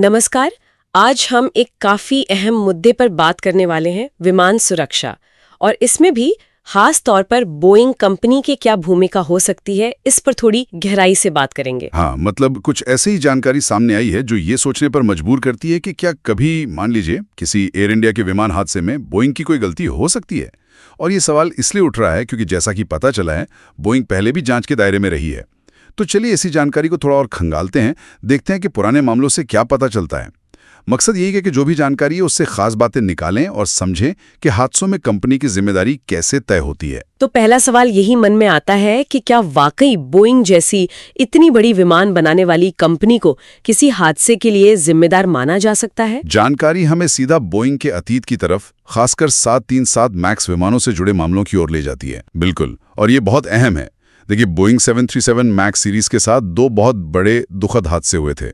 नमस्कार। आज हम एक काफी अहम मुद्दे पर बात करने वाले हैं, विमान सुरक्षा। और इसमें भी खास तौर पर बोइंग कंपनी की क्या भूमिका हो सकती है, इस पर थोड़ी गहराई से बात करेंगे। हाँ, मतलब कुछ ऐसी ही जानकारी सामने आई है जो ये सोचने पर मजबूर करती है कि क्या कभी मान लीजिए किसी एयर इंडिया के विमान हादसे में बोइंग की कोई गलती हो सकती है। और ये सवाल इसलिए उठ रहा है क्योंकि जैसा कि पता चला है, बोइंग पहले भी जांच के दायरे में रही है। तो चलिए इसी जानकारी को थोड़ा और खंगालते हैं, देखते हैं कि पुराने मामलों से क्या पता चलता है। मकसद यही है कि जो भी जानकारी है उससे खास बातें निकालें और समझें कि हादसों में कंपनी की जिम्मेदारी कैसे तय होती है। तो पहला सवाल यही मन में आता है कि क्या वाकई बोइंग जैसी इतनी बड़ी विमान बनाने वाली कंपनी को किसी हादसे के लिए जिम्मेदार माना जा सकता है? जानकारी हमें सीधा बोइंग के अतीत की तरफ, खासकर 737 मैक्स विमानों से जुड़े मामलों की ओर ले जाती है। बिल्कुल, और ये बहुत अहम है। देखिए, बोइंग 737 मैक्स सीरीज के साथ दो बहुत बड़े दुखद हादसे हुए थे,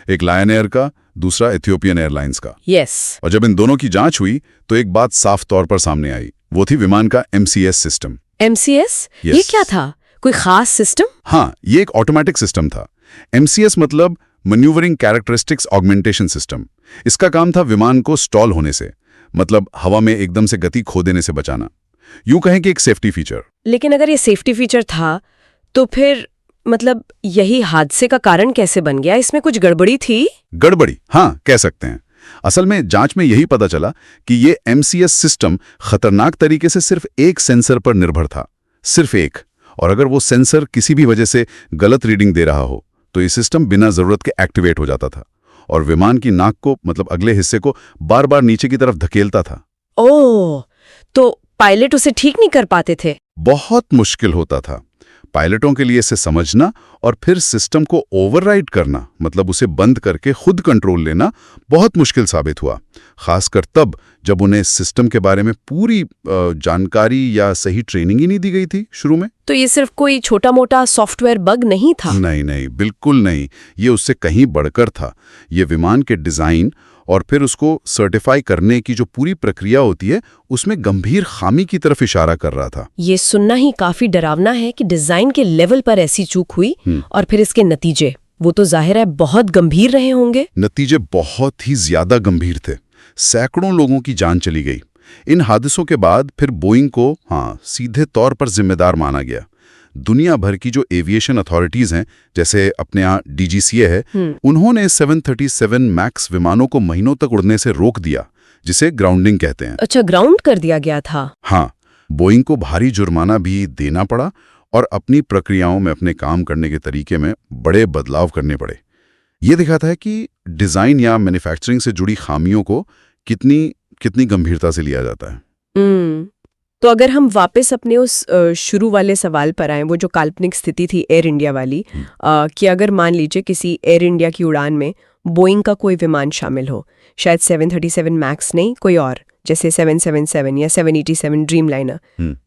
एक लायन एयर का, दूसरा इथियोपियन एयरलाइंस का। यस। और जब इन दोनों की जांच हुई तो एक बात साफ तौर पर सामने आई, वो थी विमान का MCS सिस्टम। MCS? ये क्या था? कोई खास सिस्टम? हाँ, ये एक ऑटोमेटिक सिस्टम था। MCS मतलब मैन्यूवरिंग कैरेक्टरिस्टिक्स ऑगमेंटेशन सिस्टम। इसका काम था विमान को स्टॉल होने से, मतलब हवा में एकदम से गति खो देने से बचाना। यूं कहें कि एक सेफ्टी फीचर। लेकिन अगर ये सेफ्टी फीचर था तो फिर मतलब यही हादसे का कारण कैसे बन गया? इसमें कुछ गड़बड़ी थी? गड़बड़ी, हाँ, कह सकते हैं। असल में जांच में यही पता चला कि ये MCS सिस्टम खतरनाक तरीके से सिर्फ एक सेंसर पर निर्भर था, सिर्फ एक। और अगर वो सेंसर किसी भी वजह से गलत रीडिंग दे रहा हो तो ये सिस्टम बिना जरूरत के एक्टिवेट हो जाता था और विमान की नाक को, मतलब अगले हिस्से को, बार बार नीचे की तरफ धकेलता था। ओह, तो पायलट उसे ठीक नहीं कर पाते थे? बहुत मुश्किल होता था पायलटों के लिए इसे समझना, और फिर सिस्टम को ओवरराइड करना, मतलब उसे बंद करके खुद कंट्रोल लेना, बहुत मुश्किल साबित हुआ। खासकर तब जब उन्हें सिस्टम के बारे में पूरी जानकारी या सही ट्रेनिंग ही नहीं दी गई थी शुरू में। तो ये सिर्फ कोई छोटा मोटा सॉफ्टवेयर बग नहीं था? नहीं नहीं, बिल्कुल नहीं। ये उससे कहीं बढ़कर था। ये विमान के डिजाइन और फिर उसको सर्टिफाई करने की जो पूरी प्रक्रिया होती है, उसमें गंभीर खामी की तरफ इशारा कर रहा था। ये सुनना ही काफी डरावना है कि डिजाइन के लेवल पर ऐसी चूक हुई और फिर इसके नतीजे, वो तो जाहिर है बहुत गंभीर रहे होंगे। नतीजे बहुत ही ज्यादा गंभीर थे। सैकड़ों लोगों की जान चली गई। इन हादसों के बाद फिर बोइंग को सीधे तौर पर जिम्मेदार माना गया। दुनिया भर की जो एविएशन अथॉरिटीज हैं, जैसे अपने यहाँ DGCA है, उन्होंने 737 मैक्स विमानों को महीनों तक उड़ने से रोक दिया, जिसे ग्राउंडिंग कहते हैं। अच्छा, ग्राउंड कर दिया गया था? हाँ, बोइंग को भारी जुर्माना भी देना पड़ा और अपनी प्रक्रियाओं में, अपने काम करने के तरीके में बड़े बदलाव करने पड़े। ये दिखाता है कि डिजाइन या मैन्युफैक्चरिंग से जुड़ी खामियों को कितनी गंभीरता से लिया जाता है। तो अगर हम वापस अपने उस शुरू वाले सवाल पर आएं, वो जो काल्पनिक स्थिति थी एयर इंडिया वाली, कि अगर मान लीजिए किसी एयर इंडिया की उड़ान में बोइंग का कोई विमान शामिल हो, शायद 737 मैक्स नहीं, कोई और, जैसे 777 या 787 ड्रीमलाइनर,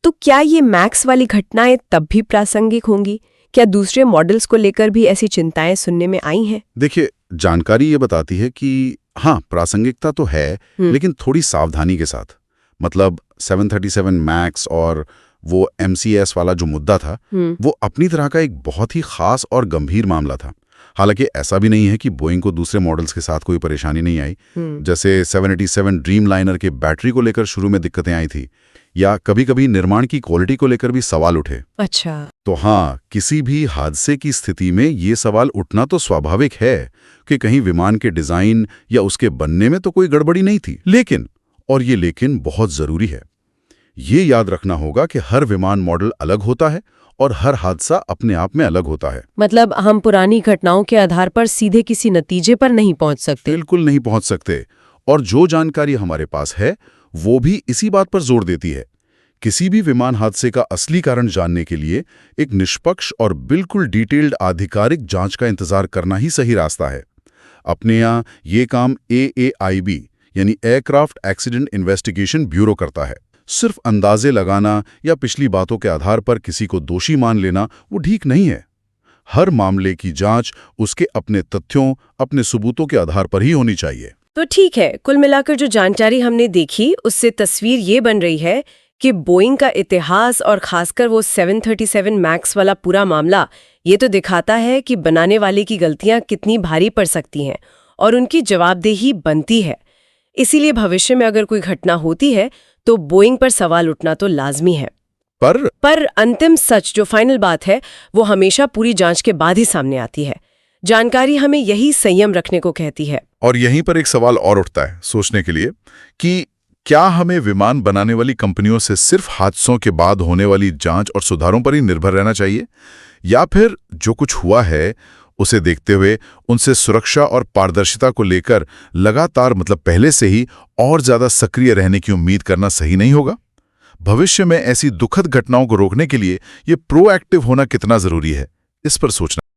तो क्या ये मैक्स वाली घटनाएं तब भी प्रासंगिक होंगी? क्या दूसरे मॉडल्स को लेकर भी ऐसी चिंताएं सुनने में आई हैं? देखिए, जानकारी ये बताती है कि हाँ, प्रासंगिकता तो है, लेकिन थोड़ी सावधानी के साथ। मतलब 737 मैक्स और वो MCS वाला जो मुद्दा था, वो अपनी तरह का एक बहुत ही खास और गंभीर मामला था। हालांकि ऐसा भी नहीं है कि बोइंग को दूसरे मॉडल्स के साथ कोई परेशानी नहीं आई। जैसे 787 ड्रीमलाइनर के बैटरी को लेकर शुरू में दिक्कतें आई थी, या कभी-कभी निर्माण की क्वालिटी को लेकर भी सवाल उठे। अच्छा। तो हाँ, किसी भी हादसे की स्थिति में ये सवाल उठना तो स्वाभाविक है कि कहीं विमान के डिजाइन या उसके बनने में तो कोई गड़बड़ी नहीं थी। लेकिन बहुत जरूरी है, ये याद रखना होगा कि हर विमान मॉडल अलग होता है और हर हादसा अपने आप में अलग होता है। मतलब हम पुरानी घटनाओं के आधार पर सीधे किसी नतीजे पर नहीं पहुंच सकते? बिल्कुल नहीं पहुंच सकते। और जो जानकारी हमारे पास है वो भी इसी बात पर जोर देती है। किसी भी विमान हादसे का असली कारण जानने के लिए एक निष्पक्ष और बिल्कुल डिटेल्ड आधिकारिक जांच का इंतजार करना ही सही रास्ता है। अपने यहाँ ये काम AAIB यानी एयरक्राफ्ट एक्सीडेंट इन्वेस्टिगेशन ब्यूरो करता है। सिर्फ अंदाजे लगाना या पिछली बातों के आधार पर किसी को दोषी मान लेना वो ठीक नहीं है। हर मामले की जांच उसके अपने तथ्यों, अपने सबूतों के आधार पर ही होनी चाहिए। तो ठीक है, कुल मिलाकर जो जानकारी हमने देखी उससे तस्वीर ये बन रही है कि बोइंग का इतिहास और खासकर वो 737 मैक्स वाला पूरा मामला ये तो दिखाता है कि बनाने वाले की गलतियां कितनी भारी पड़ सकती हैं और उनकी जवाबदेही बनती है। इसीलिए भविष्य में अगर कोई घटना होती है तो बोइंग पर सवाल उठना तो लाजमी है। पर अंतिम सच, जो फाइनल बात है, वो हमेशा पूरी जांच के बाद ही सामने आती है। जानकारी हमें यही संयम रखने को कहती है। और यहीं पर एक सवाल और उठता है सोचने के लिए कि क्या हमें विमान बनाने वाली कंपनियों से सिर्फ हादसों के बाद होने वाली जांच और सुधारों पर ही निर्भर रहना चाहिए, या फिर जो कुछ हुआ है उसे देखते हुए उनसे सुरक्षा और पारदर्शिता को लेकर लगातार, मतलब पहले से ही और ज्यादा सक्रिय रहने की उम्मीद करना सही नहीं होगा? भविष्य में ऐसी दुखद घटनाओं को रोकने के लिए ये प्रोएक्टिव होना कितना जरूरी है, इस पर सोचना